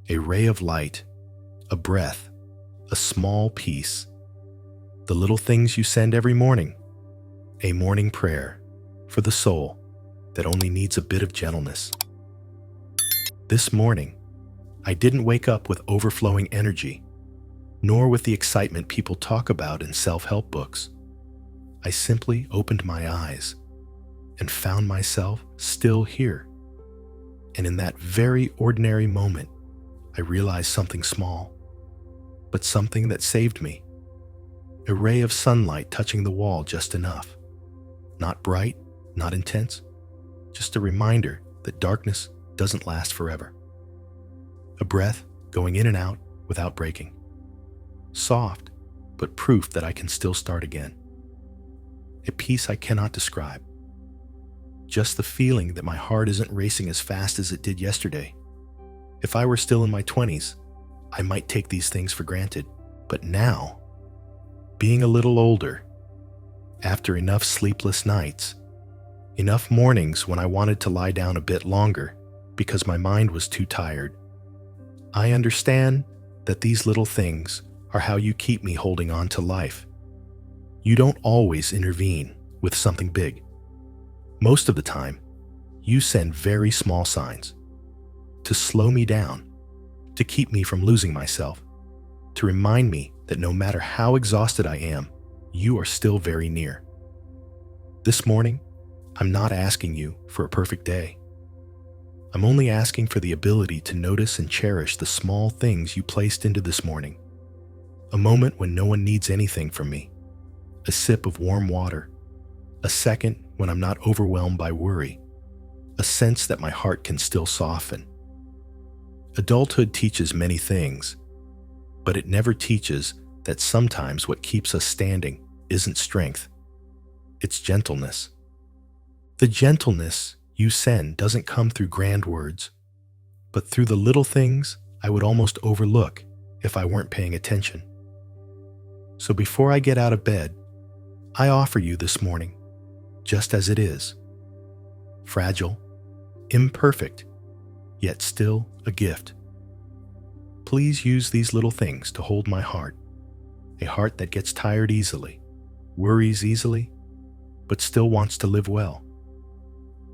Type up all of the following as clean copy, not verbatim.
a ray of light, a breath, a small peace. The little things you send every morning, a morning prayer for the soul that only needs a bit of gentleness. This morning, I didn't wake up with overflowing energy, nor with the excitement people talk about in self-help books. I simply opened my eyes and found myself still here. And in that very ordinary moment, I realized something small, but something that saved me. A ray of sunlight touching the wall just enough. Not bright, not intense, just a reminder that darkness doesn't last forever. A breath going in and out without breaking. Soft, but proof that I can still start again. A peace I cannot describe. Just the feeling that my heart isn't racing as fast as it did yesterday. If I were still in my 20s, I might take these things for granted. But now, being a little older, after enough sleepless nights, enough mornings when I wanted to lie down a bit longer because my mind was too tired, I understand that these little things are how you keep me holding on to life. You don't always intervene with something big. Most of the time, you send very small signs to slow me down, to keep me from losing myself, to remind me that no matter how exhausted I am, you are still very near. This morning, I'm not asking you for a perfect day. I'm only asking for the ability to notice and cherish the small things you placed into this morning. A moment when no one needs anything from me. A sip of warm water. A second when I'm not overwhelmed by worry. A sense that my heart can still soften. Adulthood teaches many things, but it never teaches that sometimes what keeps us standing isn't strength. It's gentleness. The gentleness you send doesn't come through grand words, but through the little things I would almost overlook if I weren't paying attention. So before I get out of bed, I offer you this morning, just as it is. Fragile, imperfect, yet still a gift. Please use these little things to hold my heart, a heart that gets tired easily, worries easily, but still wants to live well.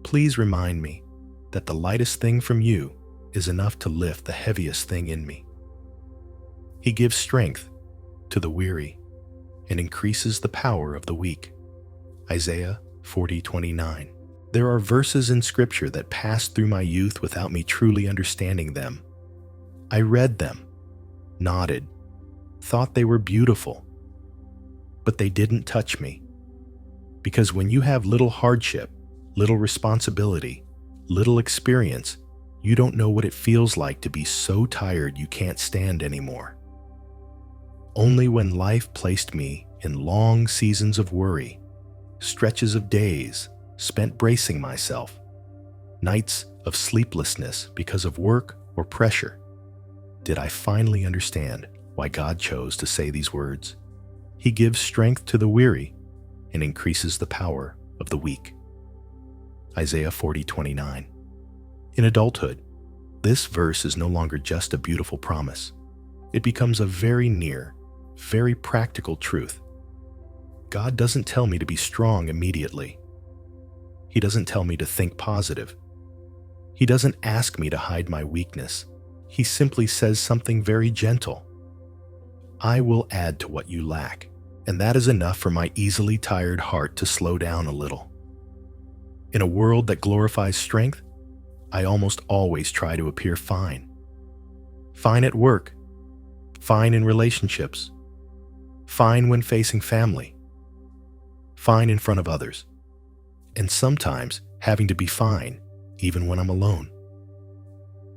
Please remind me that the lightest thing from you is enough to lift the heaviest thing in me. He gives strength to the weary and increases the power of the weak. Isaiah 40:29. There are verses in Scripture that passed through my youth without me truly understanding them. I read them, nodded, thought they were beautiful, but they didn't touch me. Because when you have little hardship, little responsibility, little experience, you don't know what it feels like to be so tired you can't stand anymore. Only when life placed me in long seasons of worry, stretches of days spent bracing myself, nights of sleeplessness because of work or pressure, did I finally understand why God chose to say these words. He gives strength to the weary and increases the power of the weak. Isaiah 40:29. In adulthood, this verse is no longer just a beautiful promise. It becomes a very near, very practical truth. God doesn't tell me to be strong immediately. He doesn't tell me to think positive. He doesn't ask me to hide my weakness. He simply says something very gentle. I will add to what you lack, and that is enough for my easily tired heart to slow down a little. In a world that glorifies strength, I almost always try to appear fine. Fine at work, fine in relationships, fine when facing family, fine in front of others, and sometimes having to be fine even when I'm alone.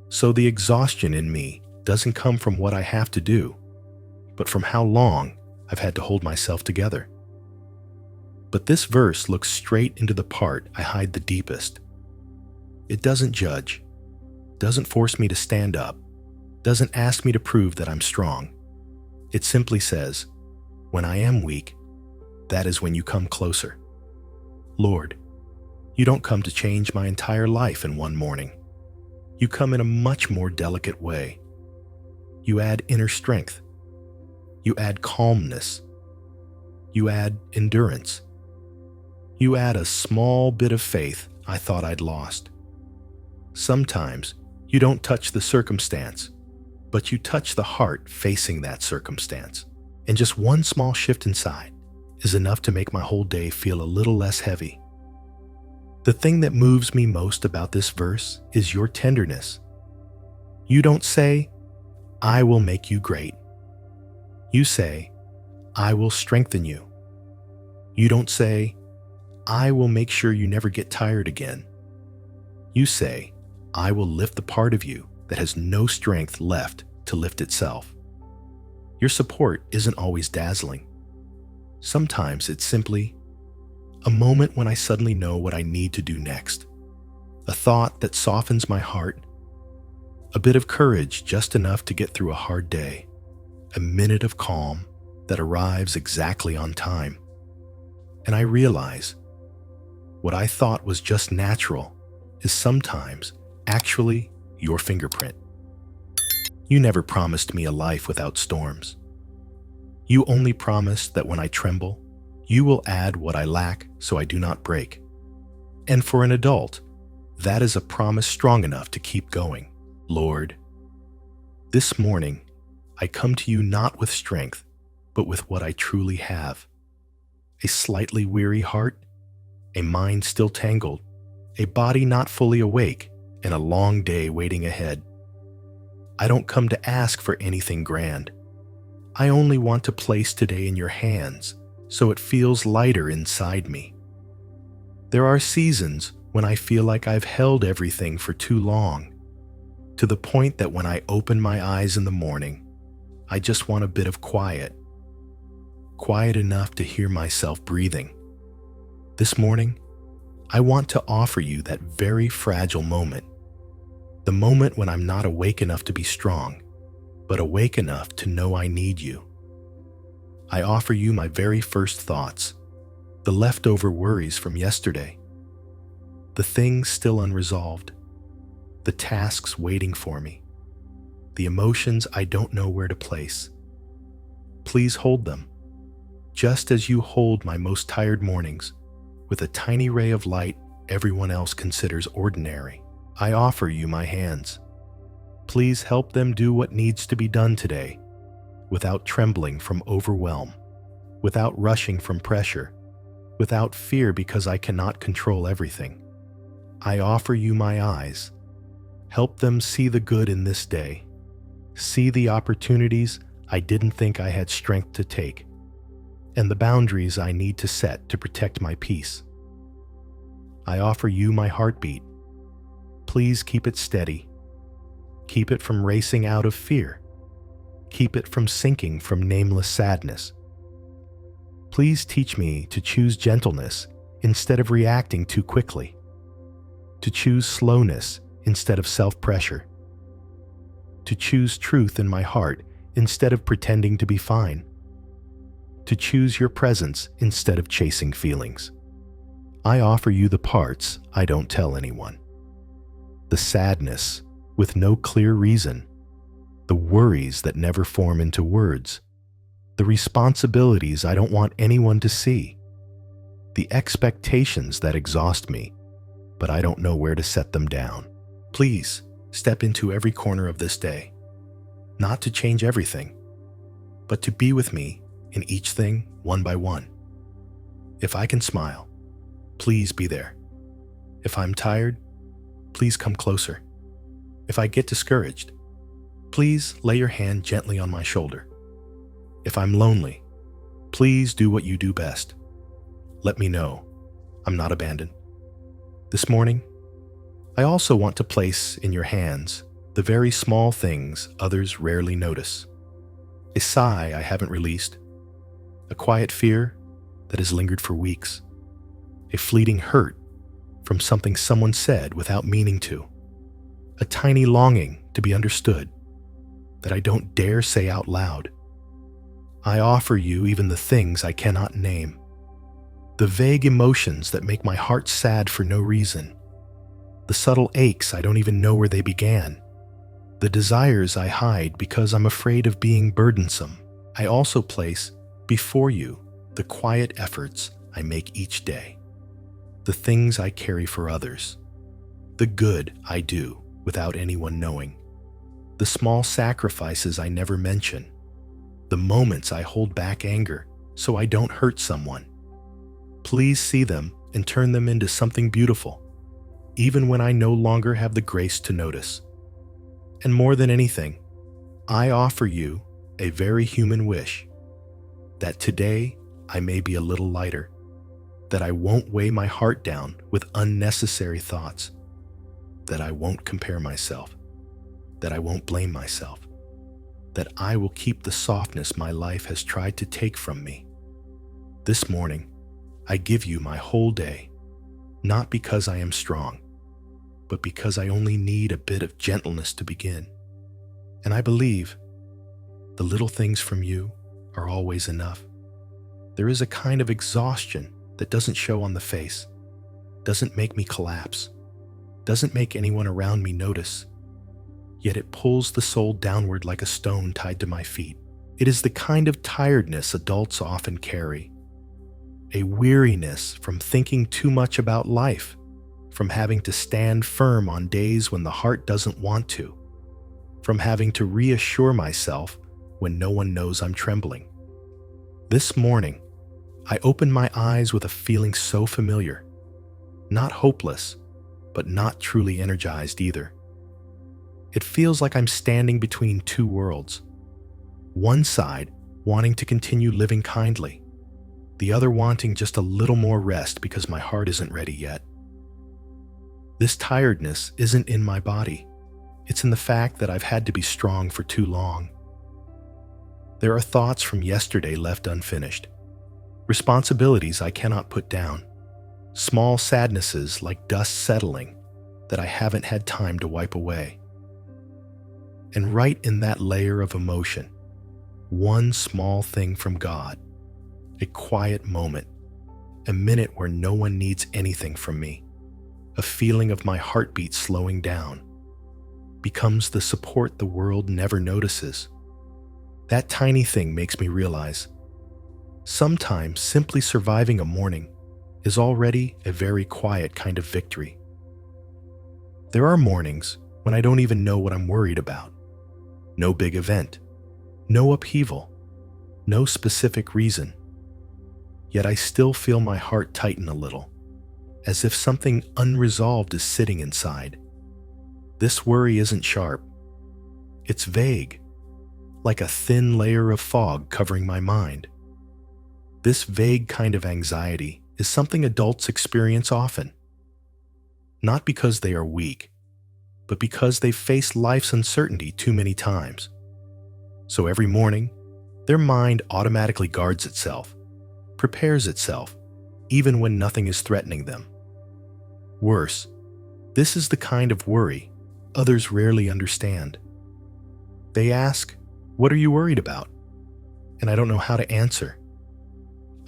So the exhaustion in me doesn't come from what I have to do, but from how long I've had to hold myself together. But this verse looks straight into the part I hide the deepest. It doesn't judge, doesn't force me to stand up, doesn't ask me to prove that I'm strong. It simply says, when I am weak, that is when you come closer. Lord, you don't come to change my entire life in one morning. You come in a much more delicate way, You add inner strength. You add calmness. You add endurance. You add a small bit of faith I thought I'd lost. Sometimes you don't touch the circumstance, but you touch the heart facing that circumstance. And just one small shift inside is enough to make my whole day feel a little less heavy. The thing that moves me most about this verse is your tenderness. You don't say, "I will make you great." You say, "I will strengthen you." You don't say, "I will make sure you never get tired again." You say, "I will lift the part of you that has no strength left to lift itself." Your support isn't always dazzling. Sometimes it's simply a moment when I suddenly know what I need to do next, a thought that softens my heart, a bit of courage just enough to get through a hard day, a minute of calm that arrives exactly on time. And I realize what I thought was just natural is sometimes actually your fingerprint. You never promised me a life without storms. You only promised that when I tremble, you will add what I lack so I do not break. And for an adult, that is a promise strong enough to keep going. Lord, this morning, I come to you not with strength, but with what I truly have. A slightly weary heart, a mind still tangled, a body not fully awake, and a long day waiting ahead. I don't come to ask for anything grand. I only want to place today in your hands so it feels lighter inside me. There are seasons when I feel like I've held everything for too long, to the point that when I open my eyes in the morning, I just want a bit of quiet. Quiet enough to hear myself breathing. This morning, I want to offer you that very fragile moment. The moment when I'm not awake enough to be strong, but awake enough to know I need you. I offer you my very first thoughts, the leftover worries from yesterday, the things still unresolved, the tasks waiting for me, the emotions I don't know where to place. Please hold them, just as you hold my most tired mornings, with a tiny ray of light everyone else considers ordinary. I offer you my hands. Please help them do what needs to be done today, without trembling from overwhelm, without rushing from pressure, without fear because I cannot control everything. I offer you my eyes. Help them see the good in this day, see the opportunities I didn't think I had strength to take, and the boundaries I need to set to protect my peace. I offer you my heartbeat. Please keep it steady. Keep it from racing out of fear. Keep it from sinking from nameless sadness. Please teach me to choose gentleness instead of reacting too quickly, to choose slowness instead of self-pressure, to choose truth in my heart instead of pretending to be fine, to choose your presence instead of chasing feelings. I offer you the parts I don't tell anyone. The sadness with no clear reason, the worries that never form into words, the responsibilities I don't want anyone to see, the expectations that exhaust me, but I don't know where to set them down. Please step into every corner of this day, not to change everything, but to be with me in each thing one by one. If I can smile, please be there. If I'm tired, please come closer. If I get discouraged, please lay your hand gently on my shoulder. If I'm lonely, please do what you do best. Let me know I'm not abandoned. This morning, I also want to place in your hands the very small things others rarely notice. A sigh I haven't released, a quiet fear that has lingered for weeks, a fleeting hurt from something someone said without meaning to, a tiny longing to be understood that I don't dare say out loud. I offer you even the things I cannot name, the vague emotions that make my heart sad for no reason, the subtle aches I don't even know where they began, The desires I hide because I'm afraid of being burdensome. I also place before you the quiet efforts I make each day, the things I carry for others, the good I do without anyone knowing, the small sacrifices I never mention, the moments I hold back anger so I don't hurt someone. Please see them and turn them into something beautiful, even when I no longer have the grace to notice. And more than anything, I offer you a very human wish, that today I may be a little lighter, that I won't weigh my heart down with unnecessary thoughts, that I won't compare myself, that I won't blame myself, that I will keep the softness my life has tried to take from me. This morning, I give you my whole day, not because I am strong, but because I only need a bit of gentleness to begin. And I believe the little things from you are always enough. There is a kind of exhaustion that doesn't show on the face, doesn't make me collapse, doesn't make anyone around me notice, yet it pulls the soul downward like a stone tied to my feet. It is the kind of tiredness adults often carry, a weariness from thinking too much about life, from having to stand firm on days when the heart doesn't want to, from having to reassure myself when no one knows I'm trembling. This morning, I opened my eyes with a feeling so familiar, not hopeless, but not truly energized either. It feels like I'm standing between two worlds, one side wanting to continue living kindly, the other wanting just a little more rest because my heart isn't ready yet. This tiredness isn't in my body. It's in the fact that I've had to be strong for too long. There are thoughts from yesterday left unfinished, responsibilities I cannot put down, small sadnesses like dust settling that I haven't had time to wipe away. And right in that layer of emotion, one small thing from God, a quiet moment, a minute where no one needs anything from me, a feeling of my heartbeat slowing down, becomes the support the world never notices. That tiny thing makes me realize sometimes simply surviving a morning is already a very quiet kind of victory. There are mornings when I don't even know what I'm worried about. No big event, no upheaval, no specific reason. Yet I still feel my heart tighten a little, as if something unresolved is sitting inside. This worry isn't sharp. It's vague, like a thin layer of fog covering my mind. This vague kind of anxiety is something adults experience often, not because they are weak, but because they've faced life's uncertainty too many times. So every morning, their mind automatically guards itself, prepares itself, even when nothing is threatening them. Worse, this is the kind of worry others rarely understand. They ask, "What are you worried about?" And I don't know how to answer.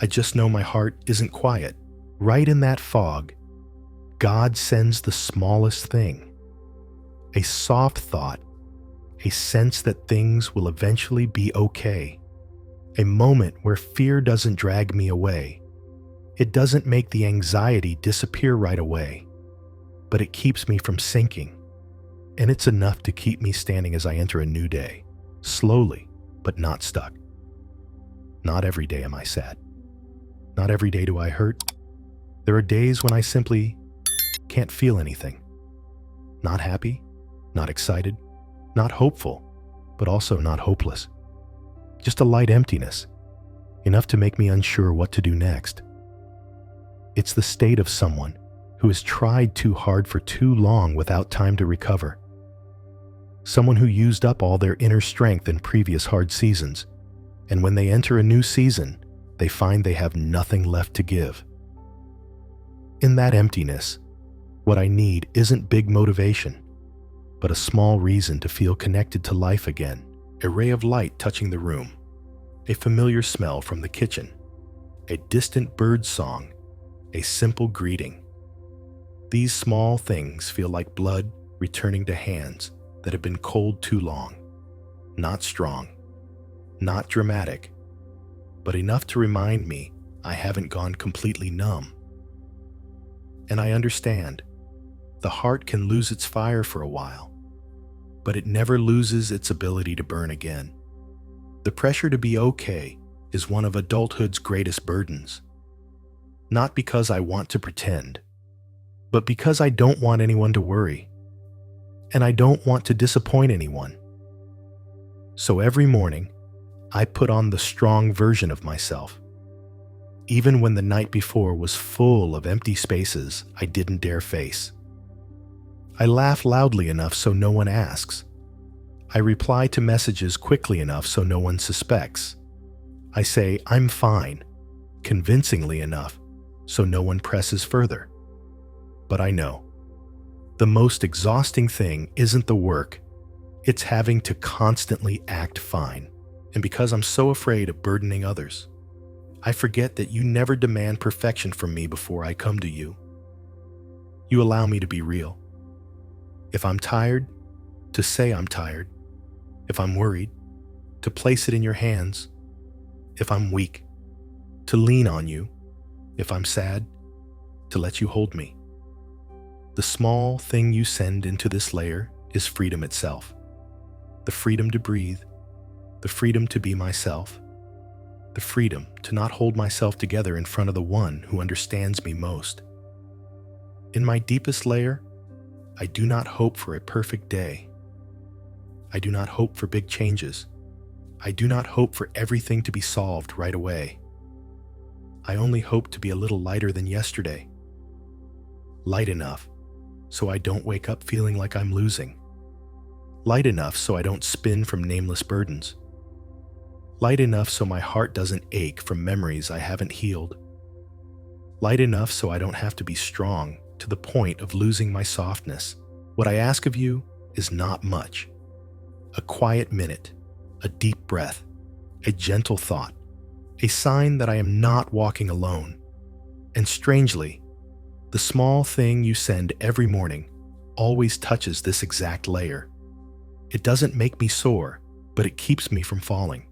I just know my heart isn't quiet. Right in that fog, God sends the smallest thing, a soft thought, a sense that things will eventually be okay, a moment where fear doesn't drag me away. It doesn't make the anxiety disappear right away, but it keeps me from sinking. And it's enough to keep me standing as I enter a new day, slowly, but not stuck. Not every day am I sad. Not every day do I hurt. There are days when I simply can't feel anything. Not happy, not excited, not hopeful, but also not hopeless. Just a light emptiness, enough to make me unsure what to do next. It's the state of someone who has tried too hard for too long without time to recover. Someone who used up all their inner strength in previous hard seasons, and when they enter a new season, they find they have nothing left to give. In that emptiness, what I need isn't big motivation, but a small reason to feel connected to life again, a ray of light touching the room, a familiar smell from the kitchen, a distant bird song, a simple greeting. These small things feel like blood returning to hands that have been cold too long, not strong, not dramatic, but enough to remind me I haven't gone completely numb. And I understand, the heart can lose its fire for a while, but it never loses its ability to burn again. The pressure to be okay is one of adulthood's greatest burdens. Not because I want to pretend, but because I don't want anyone to worry, and I don't want to disappoint anyone. So every morning, I put on the strong version of myself, even when the night before was full of empty spaces I didn't dare face. I laugh loudly enough so no one asks. I reply to messages quickly enough so no one suspects. I say I'm fine, convincingly enough so no one presses further. But I know, the most exhausting thing isn't the work, it's having to constantly act fine. And because I'm so afraid of burdening others, I forget that you never demand perfection from me before I come to you. You allow me to be real. If I'm tired, to say I'm tired. If I'm worried, to place it in your hands. If I'm weak, to lean on you. If I'm sad, to let you hold me. The small thing you send into this layer is freedom itself. The freedom to breathe, the freedom to be myself, the freedom to not hold myself together in front of the one who understands me most. In my deepest layer, I do not hope for a perfect day. I do not hope for big changes. I do not hope for everything to be solved right away. I only hope to be a little lighter than yesterday. Light enough so I don't wake up feeling like I'm losing. Light enough so I don't spin from nameless burdens. Light enough so my heart doesn't ache from memories I haven't healed. Light enough so I don't have to be strong to the point of losing my softness. What I ask of you is not much. A quiet minute, a deep breath, a gentle thought, a sign that I am not walking alone. And strangely, the small thing you send every morning always touches this exact layer. It doesn't make me soar, but it keeps me from falling.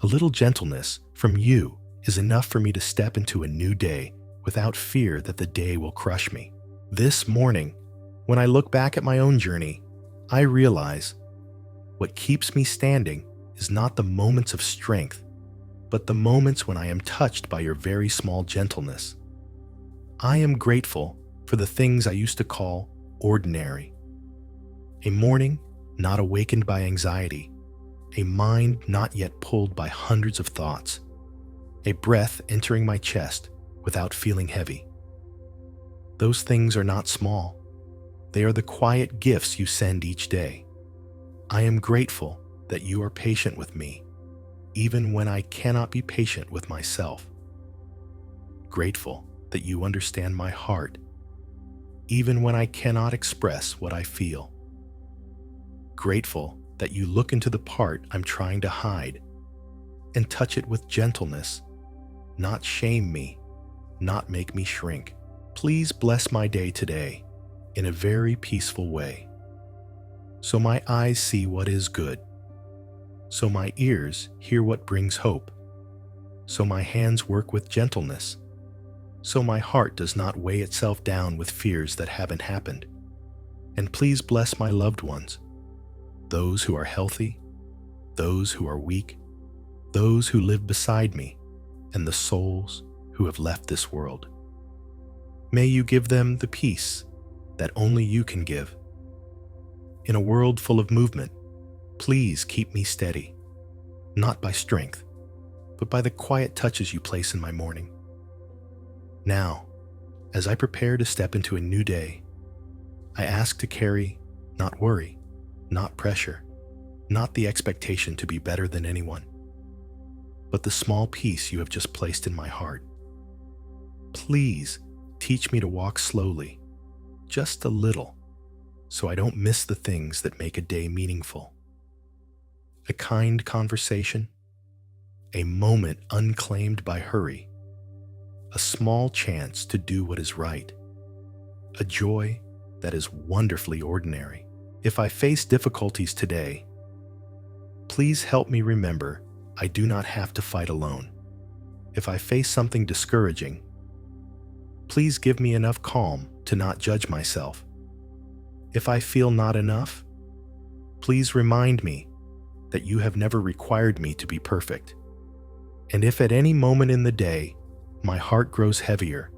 A little gentleness from you is enough for me to step into a new day without fear that the day will crush me. This morning, when I look back at my own journey, I realize what keeps me standing is not the moments of strength, but the moments when I am touched by your very small gentleness. I am grateful for the things I used to call ordinary. A morning not awakened by anxiety, a mind not yet pulled by hundreds of thoughts, a breath entering my chest without feeling heavy. Those things are not small. They are the quiet gifts you send each day. I am grateful that you are patient with me, even when I cannot be patient with myself. Grateful that you understand my heart, even when I cannot express what I feel. Grateful that you look into the part I'm trying to hide and touch it with gentleness, not shame me, not make me shrink. Please bless my day today in a very peaceful way, so my eyes see what is good, so my ears hear what brings hope, so my hands work with gentleness, so my heart does not weigh itself down with fears that haven't happened. And please bless my loved ones, those who are healthy, those who are weak, those who live beside me, and the souls who have left this world. May you give them the peace that only you can give. In a world full of movement, please keep me steady, not by strength, but by the quiet touches you place in my morning. Now, as I prepare to step into a new day, I ask to carry not worry, not pressure, not the expectation to be better than anyone, but the small peace you have just placed in my heart. Please teach me to walk slowly, just a little, so I don't miss the things that make a day meaningful. A kind conversation, a moment unclaimed by hurry, a small chance to do what is right, a joy that is wonderfully ordinary. If I face difficulties today, please help me remember I do not have to fight alone. If I face something discouraging, please give me enough calm to not judge myself. If I feel not enough, please remind me that you have never required me to be perfect. And if at any moment in the day my heart grows heavier,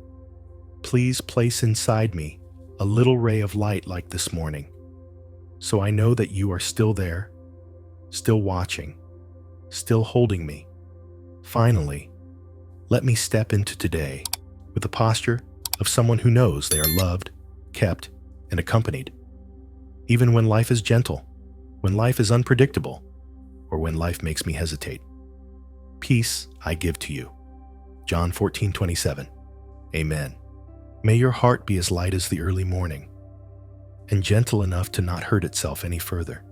please place inside me a little ray of light like this morning, so I know that you are still there, still watching, still holding me. Finally, let me step into today with the posture of someone who knows they are loved, kept, and accompanied. Even when life is gentle, when life is unpredictable, or when life makes me hesitate. Peace I give to you. John 14:27. Amen. May your heart be as light as the early morning, and gentle enough to not hurt itself any further.